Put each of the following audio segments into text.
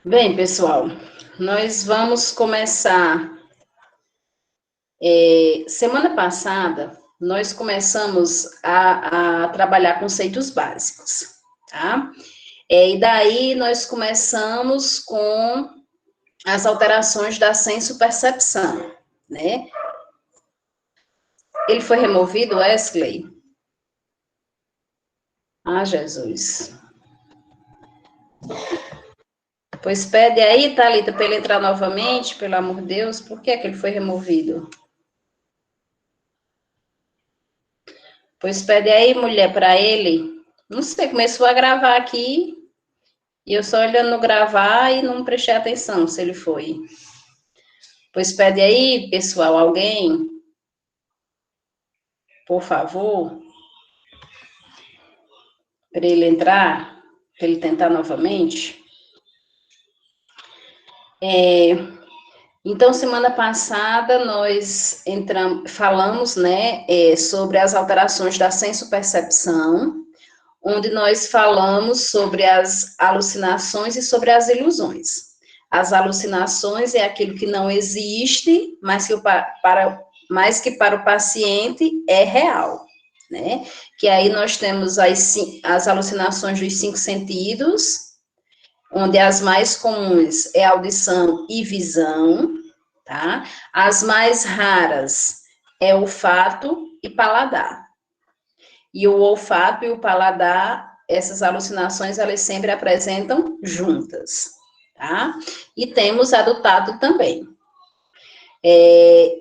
Bem, pessoal, nós vamos começar. Semana passada, nós começamos a trabalhar conceitos básicos, tá? E daí nós começamos com as alterações da senso-percepção, né? Ele foi removido, Wesley? Ah, Jesus. Pois pede aí, Thalita, para ele entrar novamente, pelo amor de Deus, por que é que ele foi removido? Pois pede aí, mulher, para ele. Não sei, começou a gravar aqui, e eu só olhando no gravar e não prestei atenção se ele foi. Pois pede aí, pessoal, alguém, por favor, para ele entrar, para ele tentar novamente. Então, semana passada, nós falamos, né, sobre as alterações da senso-percepção, onde nós falamos sobre as alucinações e sobre as ilusões. As alucinações é aquilo que não existe, mas que para o paciente é real, né? Que aí nós temos as alucinações dos 5 sentidos, onde as mais comuns é audição e visão, tá? As mais raras é olfato e paladar. E o olfato e o paladar, essas alucinações, elas sempre apresentam juntas, tá? E temos a do tato também.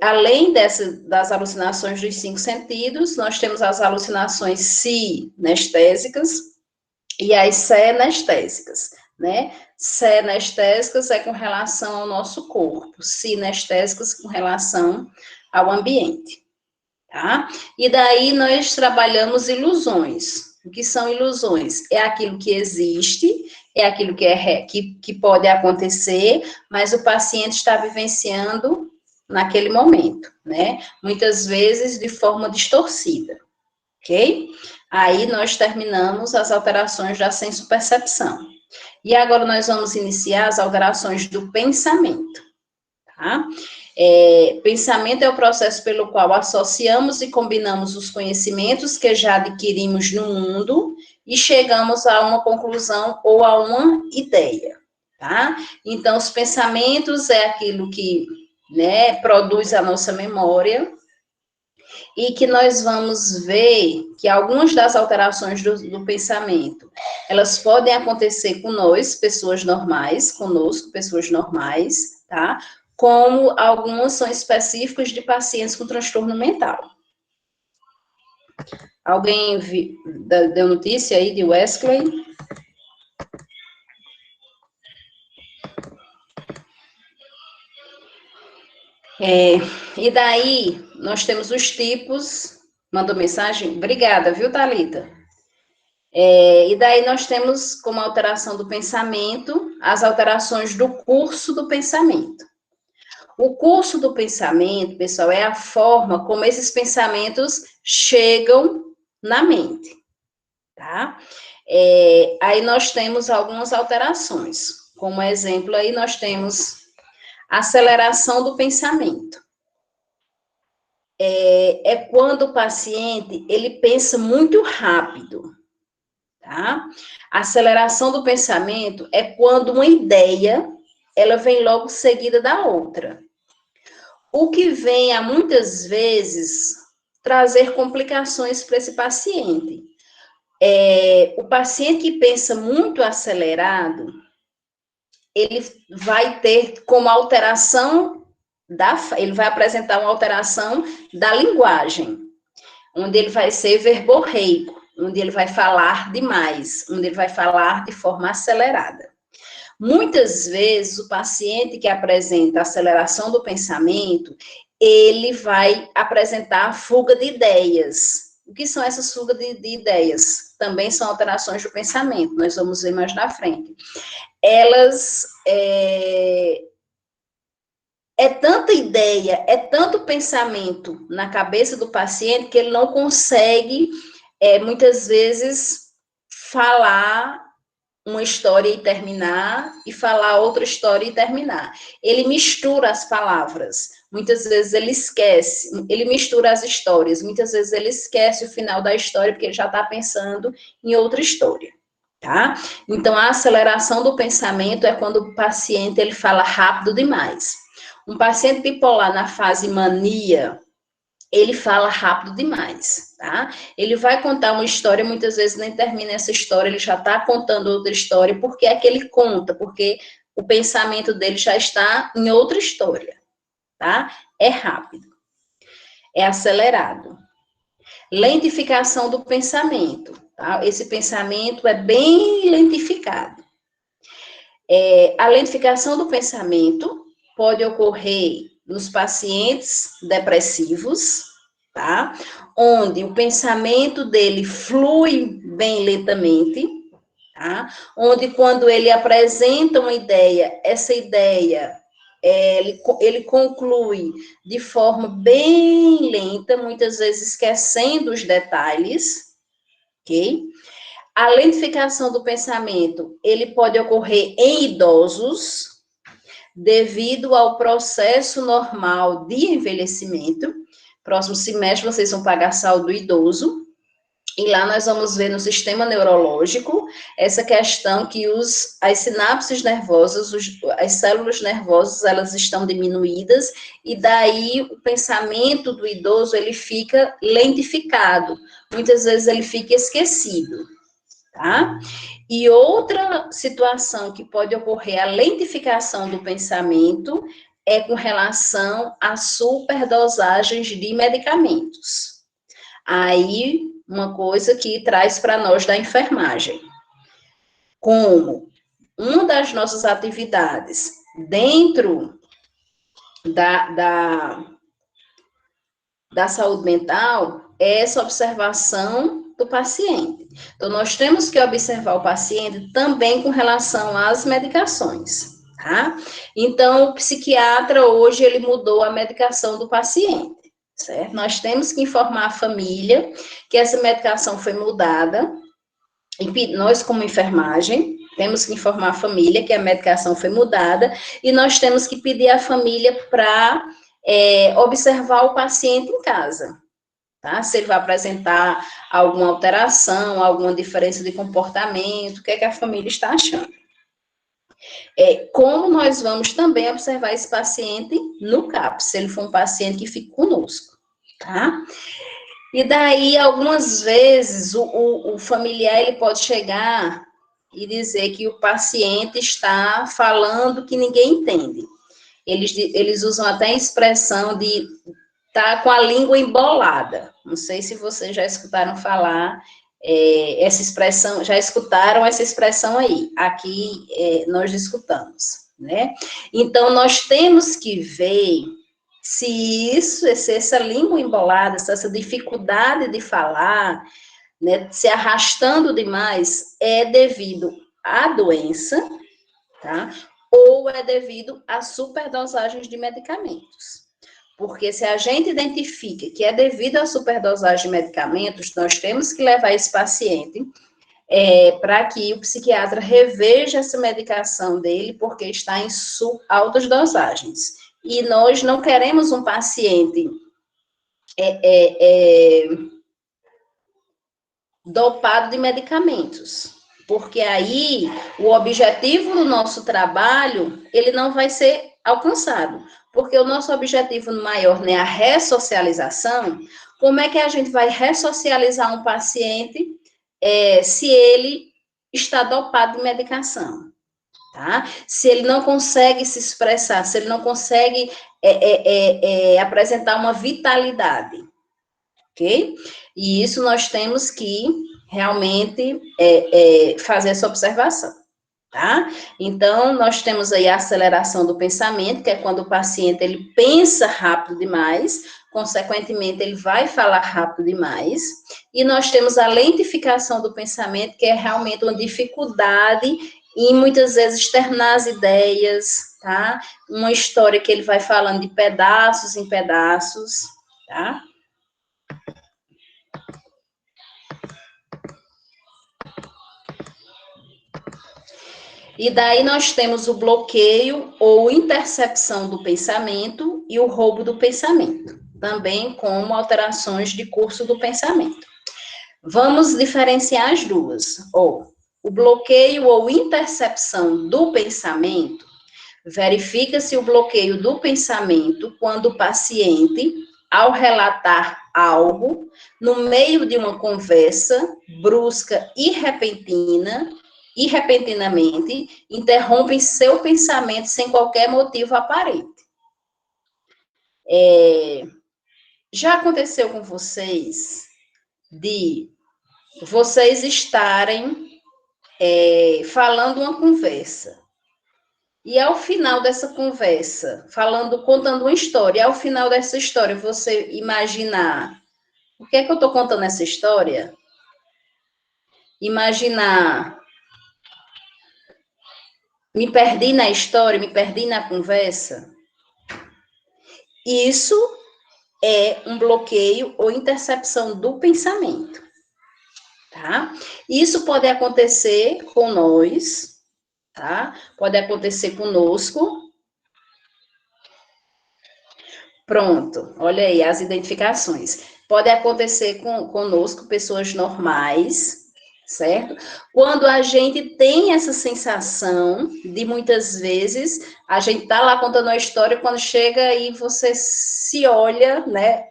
Além das alucinações dos 5 sentidos, nós temos as alucinações sinestésicas e as senestésicas, né? Senestésicas é com relação ao nosso corpo, sinestésicas com relação ao ambiente. Tá? E daí nós trabalhamos ilusões. O que são ilusões? É aquilo que existe, é aquilo que pode acontecer, mas o paciente está vivenciando naquele momento, né? Muitas vezes de forma distorcida, ok? Aí nós terminamos as alterações da senso-percepção. E agora nós vamos iniciar as alterações do pensamento, tá? Pensamento é o processo pelo qual associamos e combinamos os conhecimentos que já adquirimos no mundo e chegamos a uma conclusão ou a uma ideia, tá? Então, os pensamentos é aquilo que, né, produz a nossa memória e que nós vamos ver que algumas das alterações do pensamento, elas podem acontecer com nós, pessoas normais, conosco, pessoas normais, tá? Como algumas são específicas de pacientes com transtorno mental. Alguém deu notícia aí de Wesley? E daí, nós temos os tipos. Mandou mensagem? Obrigada, viu, Thalita? E daí nós temos como alteração do pensamento as alterações do curso do pensamento. O curso do pensamento, pessoal, é a forma como esses pensamentos chegam na mente, tá? Aí nós temos algumas alterações. Como exemplo, aí nós temos aceleração do pensamento. É quando o paciente, ele pensa muito rápido, tá? A aceleração do pensamento é quando uma ideia, ela vem logo seguida da outra. O que vem a muitas vezes trazer complicações para esse paciente. O paciente que pensa muito acelerado, ele vai ter como alteração ele vai apresentar uma alteração da linguagem, onde ele vai ser verborreico, onde ele vai falar demais, onde ele vai falar de forma acelerada. Muitas vezes, o paciente que apresenta aceleração do pensamento, ele vai apresentar fuga de ideias. O que são essas fugas de ideias? Também são alterações do pensamento, nós vamos ver mais na frente. Elas tanta ideia, é tanto pensamento na cabeça do paciente que ele não consegue, muitas vezes, falar uma história e terminar, e falar outra história e terminar. Ele mistura as palavras. Muitas vezes ele esquece, ele mistura as histórias. Muitas vezes ele esquece o final da história, porque ele já está pensando em outra história. Tá? Então, a aceleração do pensamento é quando o paciente ele fala rápido demais. Um paciente bipolar na fase mania, ele fala rápido demais, tá? Ele vai contar uma história, muitas vezes nem termina essa história, ele já está contando outra história, porque é que ele conta, porque o pensamento dele já está em outra história, tá? É rápido, é acelerado. Lentificação do pensamento, tá? Esse pensamento é bem lentificado. A lentificação do pensamento pode ocorrer nos pacientes depressivos, tá? Onde o pensamento dele flui bem lentamente, tá? Onde quando ele apresenta uma ideia, essa ideia ele conclui de forma bem lenta, muitas vezes esquecendo os detalhes, ok? A lentificação do pensamento, ele pode ocorrer em idosos, devido ao processo normal de envelhecimento. Próximo semestre, vocês vão pagar saúde do idoso, e lá nós vamos ver no sistema neurológico essa questão que as sinapses nervosas, as células nervosas, elas estão diminuídas, e daí o pensamento do idoso, ele fica lentificado. Muitas vezes ele fica esquecido, tá? E outra situação que pode ocorrer, a lentificação do pensamento, é com relação a superdosagens de medicamentos. Aí, uma coisa que traz para nós da enfermagem. Como uma das nossas atividades dentro da saúde mental é essa observação do paciente. Então, nós temos que observar o paciente também com relação às medicações, tá? Então, o psiquiatra hoje, ele mudou a medicação do paciente, certo? Nós temos que informar a família que essa medicação foi mudada, e nós, como enfermagem, temos que informar a família que a medicação foi mudada, e nós temos que pedir à família para observar o paciente em casa, tá? Se ele vai apresentar alguma alteração, alguma diferença de comportamento, o que é que a família está achando. Como nós vamos também observar esse paciente no CAPS, se ele for um paciente que fica conosco, tá? E daí, algumas vezes, o familiar, ele pode chegar e dizer que o paciente está falando que ninguém entende. Eles usam até a expressão de tá com a língua embolada. Não sei se vocês já escutaram falar essa expressão, já escutaram essa expressão aí. Aqui nós escutamos, né? Então, nós temos que ver se essa língua embolada, se essa dificuldade de falar, né, se arrastando demais, é devido à doença, tá? Ou é devido a superdosagens de medicamentos. Porque se a gente identifica que é devido à superdosagem de medicamentos, nós temos que levar esse paciente para que o psiquiatra reveja essa medicação dele, porque está em altas dosagens. E nós não queremos um paciente dopado de medicamentos, porque aí o objetivo do nosso trabalho, ele não vai ser alcançado, porque o nosso objetivo maior, né, a ressocialização. Como é que a gente vai ressocializar um paciente se ele está dopado de medicação, tá? Se ele não consegue se expressar, se ele não consegue apresentar uma vitalidade, ok? E isso nós temos que realmente fazer essa observação, tá? Então, nós temos aí a aceleração do pensamento, que é quando o paciente, ele pensa rápido demais, consequentemente, ele vai falar rápido demais, e nós temos a lentificação do pensamento, que é realmente uma dificuldade em, muitas vezes, externar as ideias, tá? Uma história que ele vai falando de pedaços em pedaços, tá? E daí nós temos o bloqueio ou intercepção do pensamento e o roubo do pensamento, também como alterações de curso do pensamento. Vamos diferenciar as duas. O bloqueio ou intercepção do pensamento, verifica-se o bloqueio do pensamento quando o paciente, ao relatar algo, no meio de uma conversa brusca e repentinamente, interrompem seu pensamento sem qualquer motivo aparente. Já aconteceu com vocês de vocês estarem falando uma conversa e ao final dessa conversa, contando uma história, e ao final dessa história você imaginar por que é que eu estou contando essa história? Imaginar me perdi na história, me perdi na conversa. Isso é um bloqueio ou intercepção do pensamento, tá? Isso pode acontecer com nós, tá? Pode acontecer conosco. Pronto, olha aí as identificações. Pode acontecer conosco, pessoas normais, certo? Quando a gente tem essa sensação de muitas vezes a gente tá lá contando a história, quando chega e você se olha, né?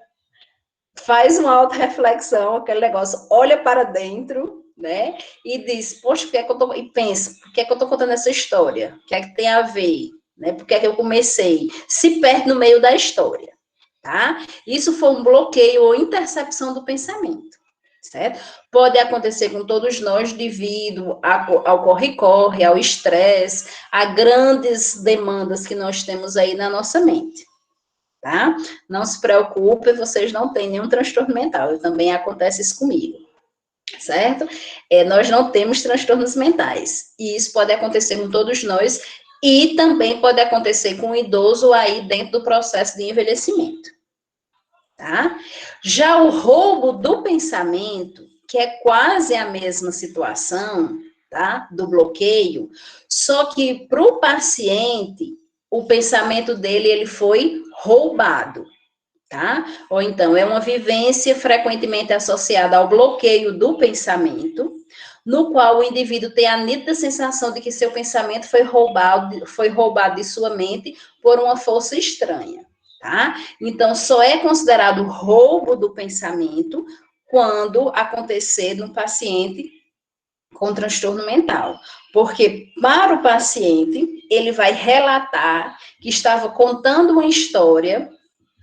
Faz uma auto-reflexão, aquele negócio, olha para dentro, né? E diz, poxa, por que é que eu tô... E pensa, por que é que eu tô contando essa história? O que é que tem a ver? Né? Por que é que eu comecei? Se perde no meio da história, tá? Isso foi um bloqueio ou intercepção do pensamento, certo? Pode acontecer com todos nós devido ao corre-corre, ao estresse, a grandes demandas que nós temos aí na nossa mente. Tá? Não se preocupe, vocês não têm nenhum transtorno mental, também acontece isso comigo, certo? Nós não temos transtornos mentais, e isso pode acontecer com todos nós, e também pode acontecer com o idoso aí dentro do processo de envelhecimento, tá? Já o roubo do pensamento, que é quase a mesma situação, tá? Do bloqueio, só que para o paciente, o pensamento dele, ele foi roubado, tá? Ou então, é uma vivência frequentemente associada ao bloqueio do pensamento, no qual o indivíduo tem a nítida sensação de que seu pensamento foi roubado de sua mente por uma força estranha, tá? Então, só é considerado roubo do pensamento quando acontecer num paciente com transtorno mental. Porque para o paciente, ele vai relatar que estava contando uma história,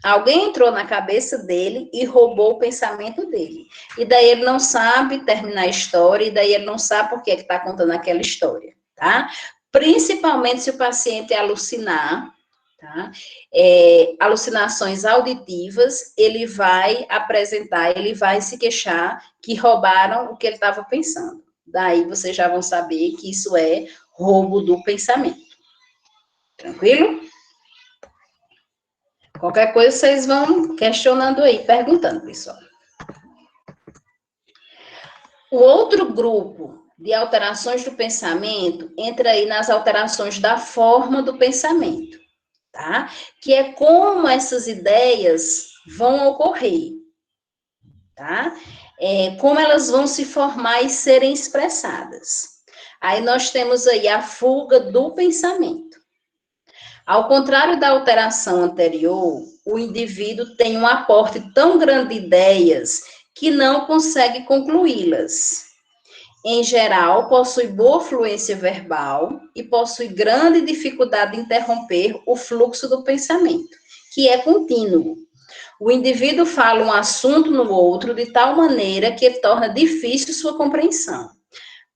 alguém entrou na cabeça dele e roubou o pensamento dele. E daí ele não sabe terminar a história, e daí ele não sabe por que está contando aquela história, tá? Principalmente se o paciente alucinar, tá? Alucinações auditivas, ele vai apresentar, ele vai se queixar que roubaram o que ele estava pensando. Daí vocês já vão saber que isso é roubo do pensamento. Tranquilo? Qualquer coisa vocês vão questionando aí, perguntando, pessoal. O outro grupo de alterações do pensamento entra aí nas alterações da forma do pensamento, tá? Que é como essas ideias vão ocorrer, tá? Como elas vão se formar e serem expressadas. Aí nós temos aí a fuga do pensamento. Ao contrário da alteração anterior, o indivíduo tem um aporte tão grande de ideias que não consegue concluí-las. Em geral, possui boa fluência verbal e possui grande dificuldade de interromper o fluxo do pensamento, que é contínuo. O indivíduo fala um assunto no outro de tal maneira que torna difícil sua compreensão.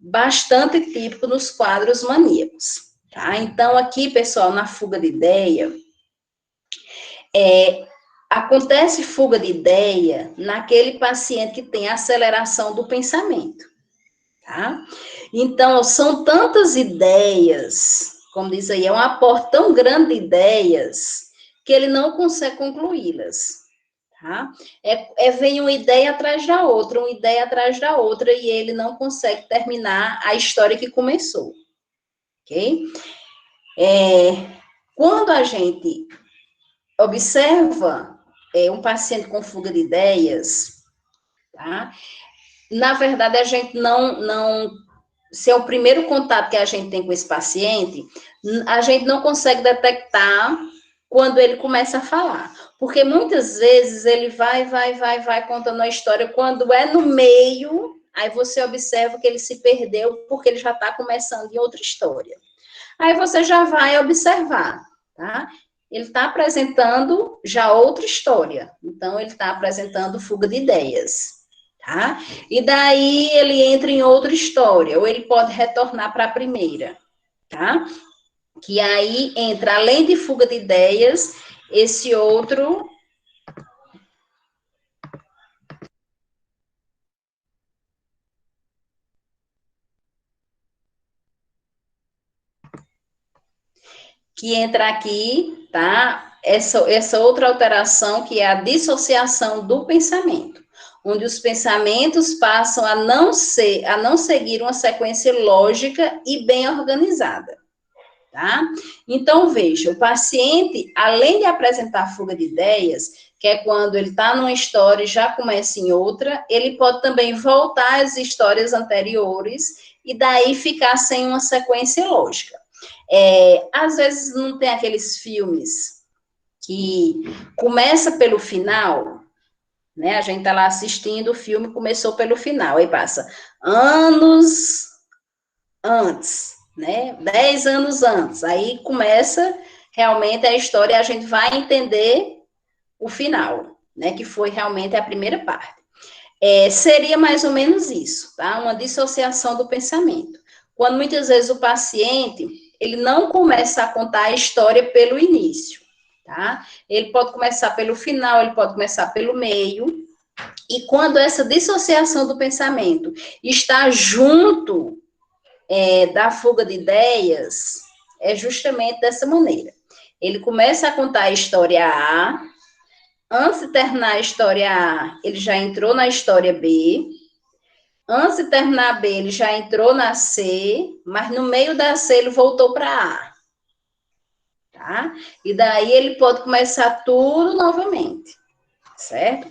Bastante típico nos quadros maníacos. Tá? Então, aqui, pessoal, na fuga de ideia, acontece fuga de ideia naquele paciente que tem aceleração do pensamento. Tá? Então, são tantas ideias, como diz aí, é um aporte tão grande de ideias que ele não consegue concluí-las. Tá? Vem uma ideia atrás da outra, uma ideia atrás da outra, e ele não consegue terminar a história que começou. ok? Quando a gente observa um paciente com fuga de ideias, tá? Na verdade, a gente não se é o primeiro contato que a gente tem com esse paciente, a gente não consegue detectar quando ele começa a falar. Porque muitas vezes ele vai contando a história, quando é no meio, aí você observa que ele se perdeu porque ele já está começando em outra história. Aí você já vai observar, tá? Ele está apresentando já outra história. Então, ele está apresentando fuga de ideias. Tá? E daí ele entra em outra história, ou ele pode retornar para a primeira, tá? Que aí entra, além de fuga de ideias, esse outro. Que entra aqui, tá? Essa outra alteração, que é a dissociação do pensamento, onde os pensamentos passam a não seguir uma sequência lógica e bem organizada. Tá? Então, veja, o paciente, além de apresentar fuga de ideias, que é quando ele está numa história e já começa em outra, ele pode também voltar às histórias anteriores e daí ficar sem uma sequência lógica. Às vezes não tem aqueles filmes que começa pelo final, né? A gente está lá assistindo, o filme começou pelo final, aí passa anos antes, né? 10 anos antes. Aí começa realmente a história e a gente vai entender o final, né? Que foi realmente a primeira parte. Seria mais ou menos isso, tá? Uma dissociação do pensamento. Quando muitas vezes o paciente, ele não começa a contar a história pelo início, tá? Ele pode começar pelo final, ele pode começar pelo meio. E quando essa dissociação do pensamento está junto da fuga de ideias, é justamente dessa maneira. Ele começa a contar a história A, antes de terminar a história A, ele já entrou na história B, antes de terminar a B, ele já entrou na C, mas no meio da C ele voltou para A. Tá? E daí ele pode começar tudo novamente, certo?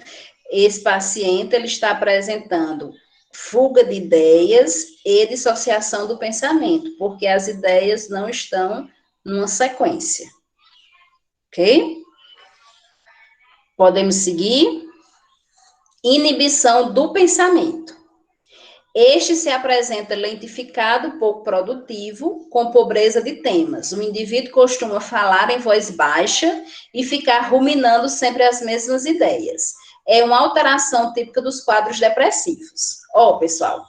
Esse paciente, ele está apresentando fuga de ideias e dissociação do pensamento, porque as ideias não estão numa sequência. Ok? Podemos seguir? Inibição do pensamento. Este se apresenta lentificado, pouco produtivo, com pobreza de temas. O indivíduo costuma falar em voz baixa e ficar ruminando sempre as mesmas ideias. É uma alteração típica dos quadros depressivos. Pessoal,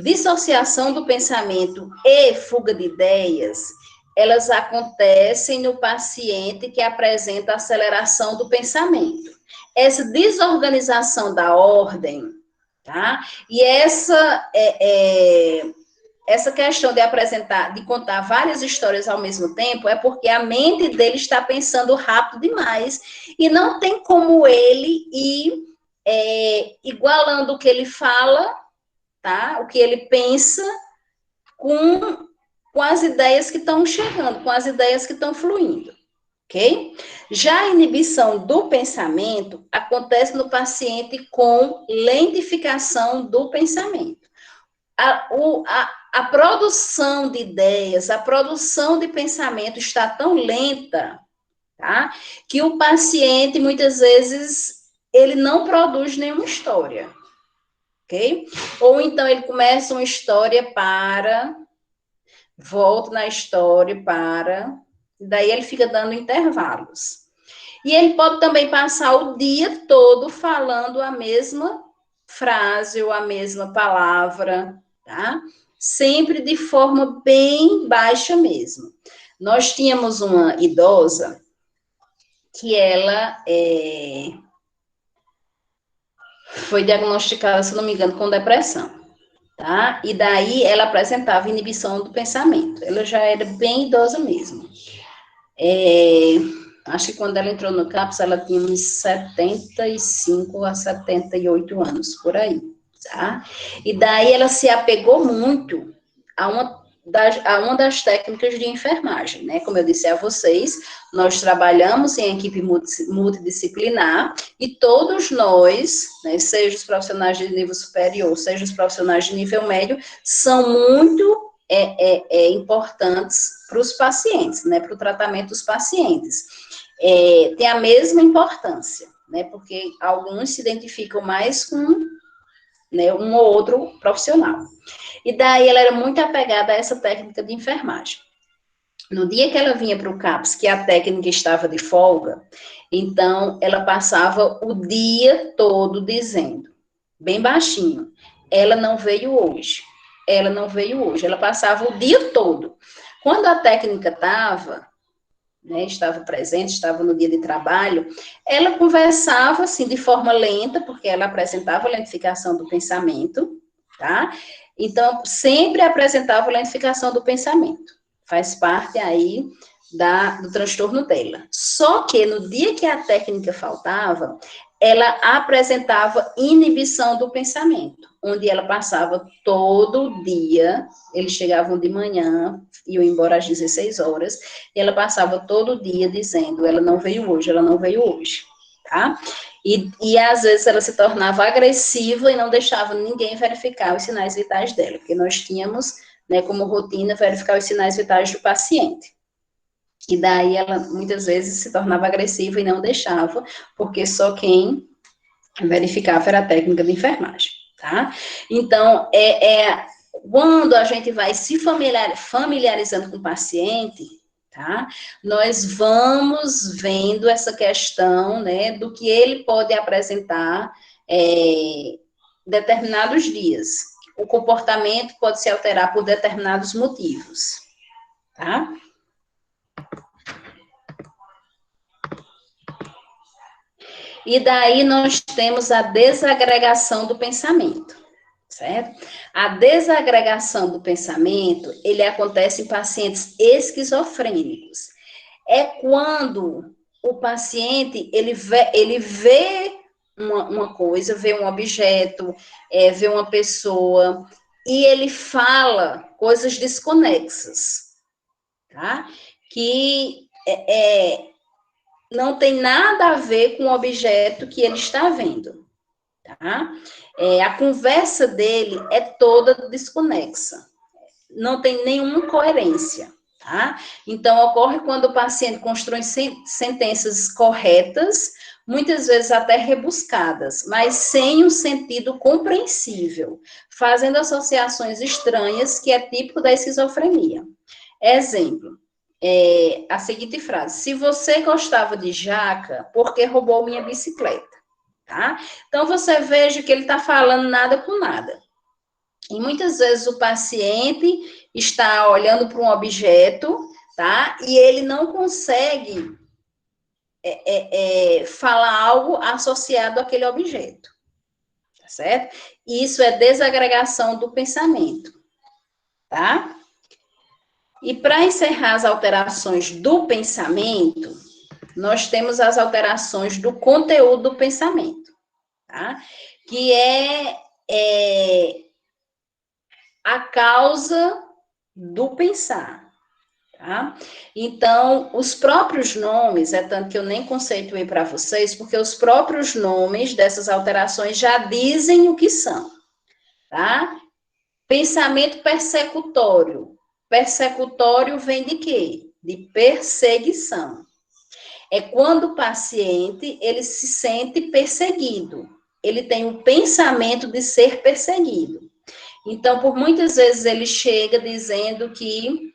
dissociação do pensamento e fuga de ideias, elas acontecem no paciente que apresenta aceleração do pensamento. Essa desorganização da ordem, tá? E essa questão de contar várias histórias ao mesmo tempo, é porque a mente dele está pensando rápido demais e não tem como ele ir igualando o que ele fala, tá? O que ele pensa com as ideias que estão chegando, com as ideias que estão fluindo, ok? Já a inibição do pensamento acontece no paciente com lentificação do pensamento. A produção de ideias, a produção de pensamento está tão lenta, tá? Que o paciente, muitas vezes, ele não produz nenhuma história, ok? Ou então ele começa uma história, volta na história, daí ele fica dando intervalos. E ele pode também passar o dia todo falando a mesma frase ou a mesma palavra, tá? Sempre de forma bem baixa mesmo. Nós tínhamos uma idosa que ela foi diagnosticada, se não me engano, com depressão, tá? E daí ela apresentava inibição do pensamento. Ela já era bem idosa mesmo. Acho que quando ela entrou no CAPS, ela tinha uns 75 a 78 anos, por aí, tá? E daí ela se apegou muito a uma das técnicas de enfermagem, né? Como eu disse a vocês, nós trabalhamos em equipe multidisciplinar e todos nós, né, seja os profissionais de nível superior, seja os profissionais de nível médio, são muito importantes para os pacientes, né? Para o tratamento dos pacientes. Tem a mesma importância, né? Porque alguns se identificam mais com, né, um ou outro profissional. E daí ela era muito apegada a essa técnica de enfermagem. No dia que ela vinha para o CAPS, que a técnica estava de folga, então ela passava o dia todo dizendo, bem baixinho, ela não veio hoje, ela não veio hoje. Ela passava o dia todo. Quando a técnica estava, né, estava presente, estava no dia de trabalho, ela conversava assim de forma lenta, porque ela apresentava lentificação do pensamento, tá? Então, sempre apresentava lentificação do pensamento. Faz parte aí do transtorno dela. Só que no dia que a técnica faltava, ela apresentava inibição do pensamento, onde ela passava todo dia, eles chegavam de manhã, iam embora às 16 horas, e ela passava todo dia dizendo, ela não veio hoje, ela não veio hoje, tá? E às vezes ela se tornava agressiva e não deixava ninguém verificar os sinais vitais dela, porque nós tínhamos, né, como rotina, verificar os sinais vitais do paciente. E daí ela muitas vezes se tornava agressiva e não deixava, porque só quem verificava era a técnica de enfermagem, tá? Então, quando a gente vai se familiarizando com o paciente, tá? Nós vamos vendo essa questão, né, do que ele pode apresentar determinados dias. O comportamento pode se alterar por determinados motivos, tá? E daí nós temos a desagregação do pensamento, certo? A desagregação do pensamento, ele acontece em pacientes esquizofrênicos. É quando o paciente, ele vê uma coisa, vê um objeto, vê uma pessoa, e ele fala coisas desconexas, tá? Que não tem nada a ver com o objeto que ele está vendo, tá? A conversa dele é toda desconexa, não tem nenhuma coerência, tá? Então, ocorre quando o paciente constrói sentenças corretas, muitas vezes até rebuscadas, mas sem um sentido compreensível, fazendo associações estranhas, que é típico da esquizofrenia. Exemplo, a seguinte frase: se você gostava de jaca, por que roubou minha bicicleta? Tá? Então, você veja que ele está falando nada com nada. E muitas vezes o paciente está olhando para um objeto, tá? E ele não consegue falar algo associado àquele objeto, tá certo? Isso é desagregação do pensamento, tá? E para encerrar as alterações do pensamento, nós temos as alterações do conteúdo do pensamento, tá? Que é a causa do pensar, tá? Então, os próprios nomes, tanto que eu nem conceituei para vocês, porque os próprios nomes dessas alterações já dizem o que são, tá? Pensamento persecutório. Persecutório vem de quê? De perseguição. É quando o paciente, ele se sente perseguido. Ele tem o pensamento de ser perseguido. Então, por muitas vezes, ele chega dizendo que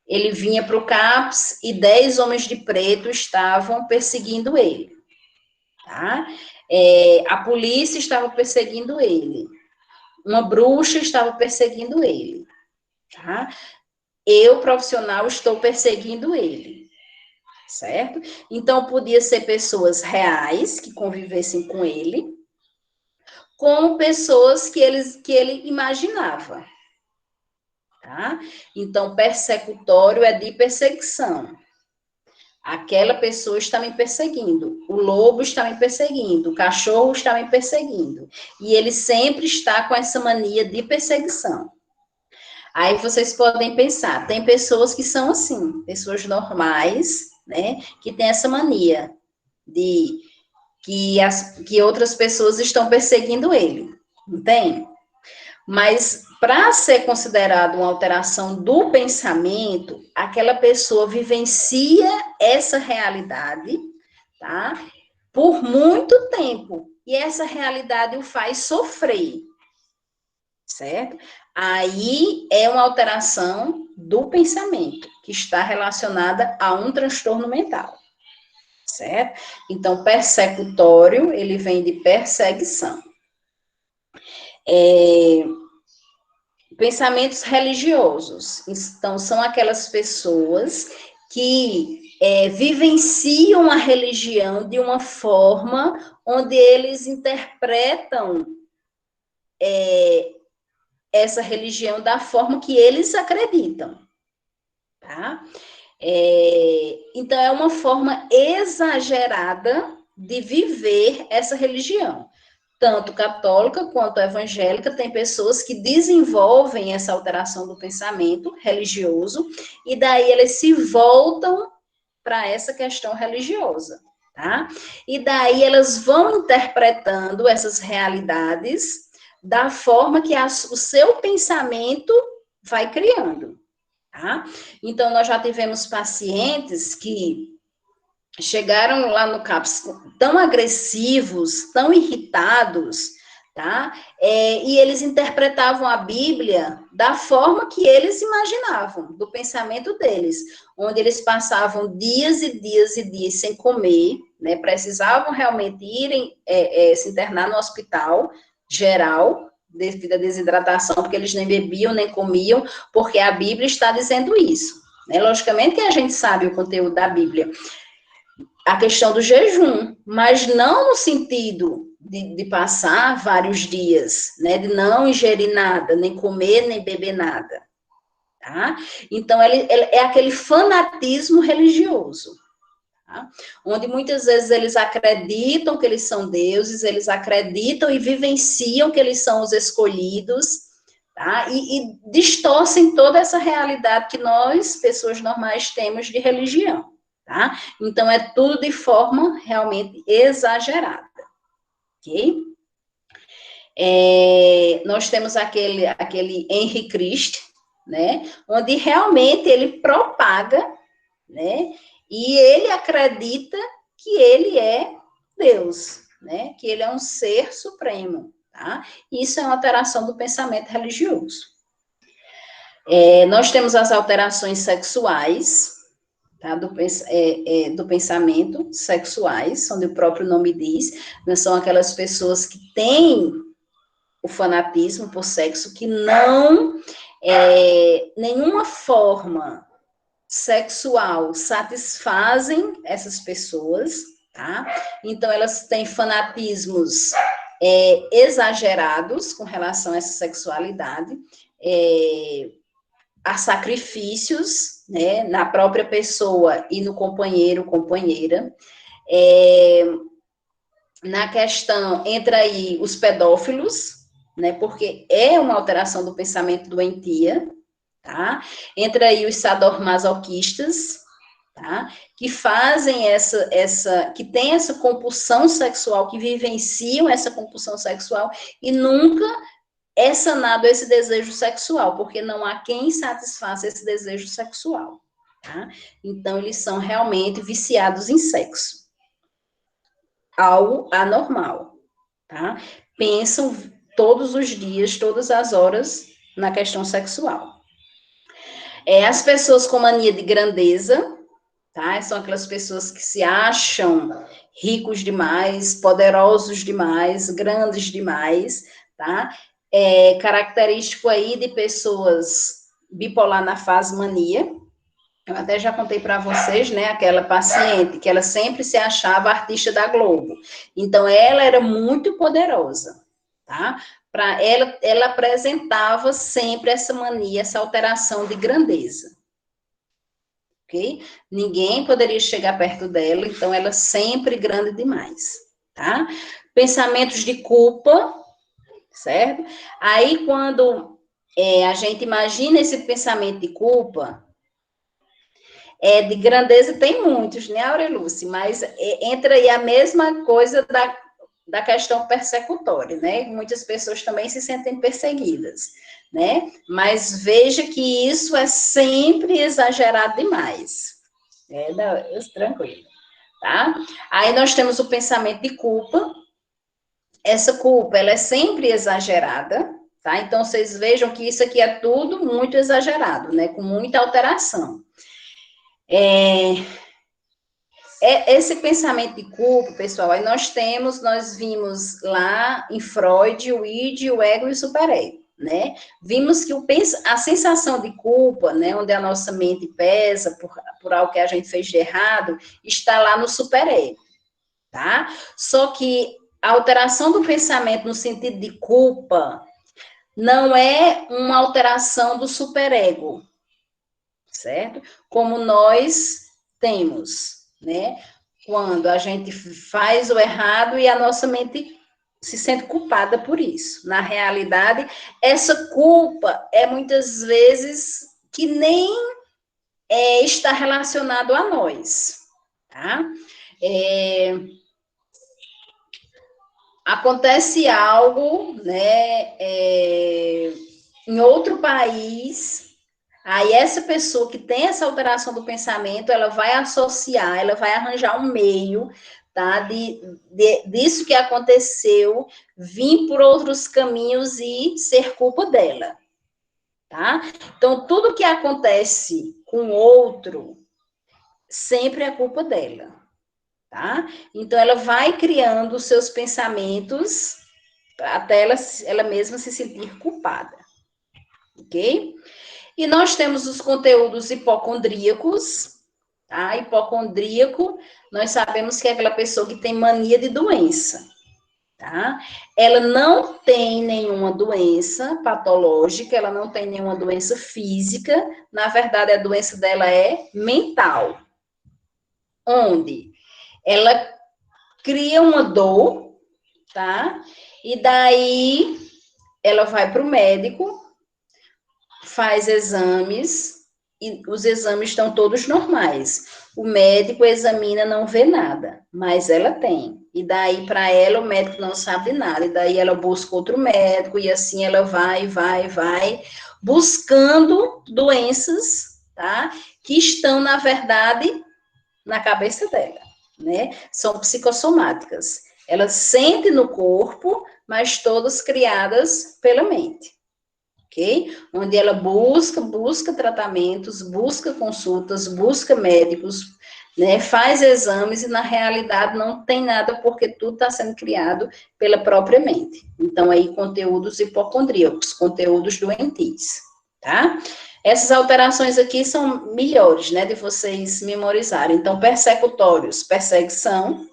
ele vinha para o CAPS e 10 homens de preto estavam perseguindo ele. Tá? A polícia estava perseguindo ele. Uma bruxa estava perseguindo ele. Tá? Eu, profissional, estou perseguindo ele. Certo? Então, podia ser pessoas reais que convivessem com ele, como pessoas que ele imaginava. Tá? Então, persecutório é de perseguição. Aquela pessoa está me perseguindo, o lobo está me perseguindo, o cachorro está me perseguindo. E ele sempre está com essa mania de perseguição. Aí vocês podem pensar, tem pessoas que são assim, pessoas normais, né, que tem essa mania de que outras pessoas estão perseguindo ele, não tem? Mas para ser considerado uma alteração do pensamento, aquela pessoa vivencia essa realidade, tá? Por muito tempo. E essa realidade o faz sofrer, certo? Aí é uma alteração do pensamento, que está relacionada a um transtorno mental, certo? Então, persecutório, ele vem de perseguição. Pensamentos religiosos. Então, são aquelas pessoas que vivenciam a religião de uma forma onde eles interpretam essa religião da forma que eles acreditam, tá? Então, é uma forma exagerada de viver essa religião. Tanto católica quanto evangélica, tem pessoas que desenvolvem essa alteração do pensamento religioso, e daí eles se voltam para essa questão religiosa, tá? E daí elas vão interpretando essas realidades da forma que o seu pensamento vai criando, tá? Então, nós já tivemos pacientes que chegaram lá no CAPS tão agressivos, tão irritados, tá? E eles interpretavam a Bíblia da forma que eles imaginavam, do pensamento deles, onde eles passavam dias e dias e dias sem comer, né? Precisavam realmente irem se internar no hospital geral, devido à desidratação, porque eles nem bebiam, nem comiam, porque a Bíblia está dizendo isso, né? Logicamente que a gente sabe o conteúdo da Bíblia, a questão do jejum, mas não no sentido de passar vários dias, né, de não ingerir nada, nem comer, nem beber nada, tá? Então, ele é aquele fanatismo religioso, tá? Onde muitas vezes eles acreditam que eles são deuses, eles acreditam e vivenciam que eles são os escolhidos, tá? E distorcem toda essa realidade que nós, pessoas normais, temos de religião. Tá? Então, é tudo de forma realmente exagerada, ok? Nós temos aquele Henri Christ, né? Onde realmente ele propaga, né? E ele acredita que ele é Deus, né? Que ele é um ser supremo, tá? Isso é uma alteração do pensamento religioso. Nós temos as alterações sexuais, tá? Do pensamento, sexuais, onde o próprio nome diz, né? São aquelas pessoas que têm o fanatismo por sexo, que não, nenhuma forma sexual satisfazem essas pessoas, tá? Então, elas têm fanatismos exagerados com relação a essa sexualidade, a sacrifícios, né, na própria pessoa e no companheiro, companheira. Na questão, entra aí os pedófilos, né, porque é uma alteração do pensamento doentia, tá? Entra aí os sadomasoquistas, tá? Que fazem que tem essa compulsão sexual, que vivenciam essa compulsão sexual e nunca é sanado esse desejo sexual, porque não há quem satisfaça esse desejo sexual, tá? Então, eles são realmente viciados em sexo. Algo anormal, tá? Pensam todos os dias, todas as horas, na questão sexual. As pessoas com mania de grandeza, tá? São aquelas pessoas que se acham ricos demais, poderosos demais, grandes demais, tá? Característico aí de pessoas bipolar na fase mania. Eu até já contei para vocês, né, aquela paciente que ela sempre se achava artista da Globo. Então, ela era muito poderosa, tá? Para ela apresentava sempre essa mania, essa alteração de grandeza. Ok? Ninguém poderia chegar perto dela, então ela sempre grande demais, tá? Pensamentos de culpa, certo? Aí, quando a gente imagina esse pensamento de culpa, de grandeza tem muitos, né, Aureluce? Mas entra aí a mesma coisa da questão persecutória, né? Muitas pessoas também se sentem perseguidas, né? Mas veja que isso é sempre exagerado demais. Tranquilo, tá? Aí nós temos o pensamento de culpa. Essa culpa, ela é sempre exagerada, tá? Então, vocês vejam que isso aqui é tudo muito exagerado, né? Com muita alteração. Esse pensamento de culpa, pessoal, aí nós vimos lá em Freud o id, o ego e o superego, né? Vimos que a sensação de culpa, né, onde a nossa mente pesa por algo que a gente fez de errado, está lá no superego, tá? Só que a alteração do pensamento no sentido de culpa não é uma alteração do superego, certo? Como nós temos, né? Quando a gente faz o errado e a nossa mente se sente culpada por isso. Na realidade, essa culpa é muitas vezes que nem está relacionado a nós, tá? Acontece algo, né, em outro país. Aí essa pessoa que tem essa alteração do pensamento, ela vai associar, ela vai arranjar um meio, tá? Disso que aconteceu, vir por outros caminhos e ser culpa dela, tá? Então, tudo que acontece com o outro, sempre é culpa dela, tá? Então, ela vai criando os seus pensamentos até ela mesma se sentir culpada, ok? E nós temos os conteúdos hipocondríacos, tá? Hipocondríaco, nós sabemos que é aquela pessoa que tem mania de doença, tá? Ela não tem nenhuma doença patológica, ela não tem nenhuma doença física, na verdade a doença dela é mental, onde ela cria uma dor, tá? E daí ela vai para o médico, faz exames e os exames estão todos normais. O médico examina, não vê nada, mas ela tem. E daí, para ela, o médico não sabe nada. E daí, ela busca outro médico, e assim ela vai, buscando doenças, tá? Que estão, na verdade, na cabeça dela, né? São psicossomáticas. Ela sente no corpo, mas todas criadas pela mente. Ok? Onde ela busca tratamentos, busca consultas, busca médicos, né? Faz exames e na realidade não tem nada porque tudo está sendo criado pela própria mente. Então, aí, conteúdos hipocondríacos, conteúdos doentios, tá? Essas alterações aqui são melhores, né, de vocês memorizarem. Então, persecutórios, perseguição,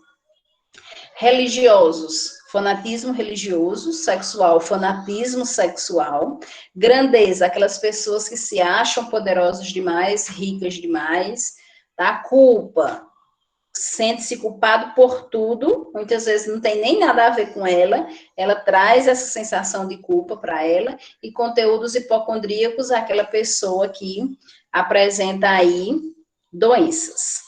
religiosos, fanatismo religioso, sexual, fanatismo sexual, grandeza, aquelas pessoas que se acham poderosas demais, ricas demais, tá? Culpa, sente-se culpado por tudo, muitas vezes não tem nem nada a ver com ela traz essa sensação de culpa para ela, e conteúdos hipocondríacos, aquela pessoa que apresenta aí doenças,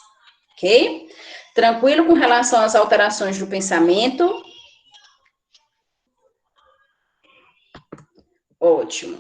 ok? Tranquilo com relação às alterações do pensamento? Ótimo.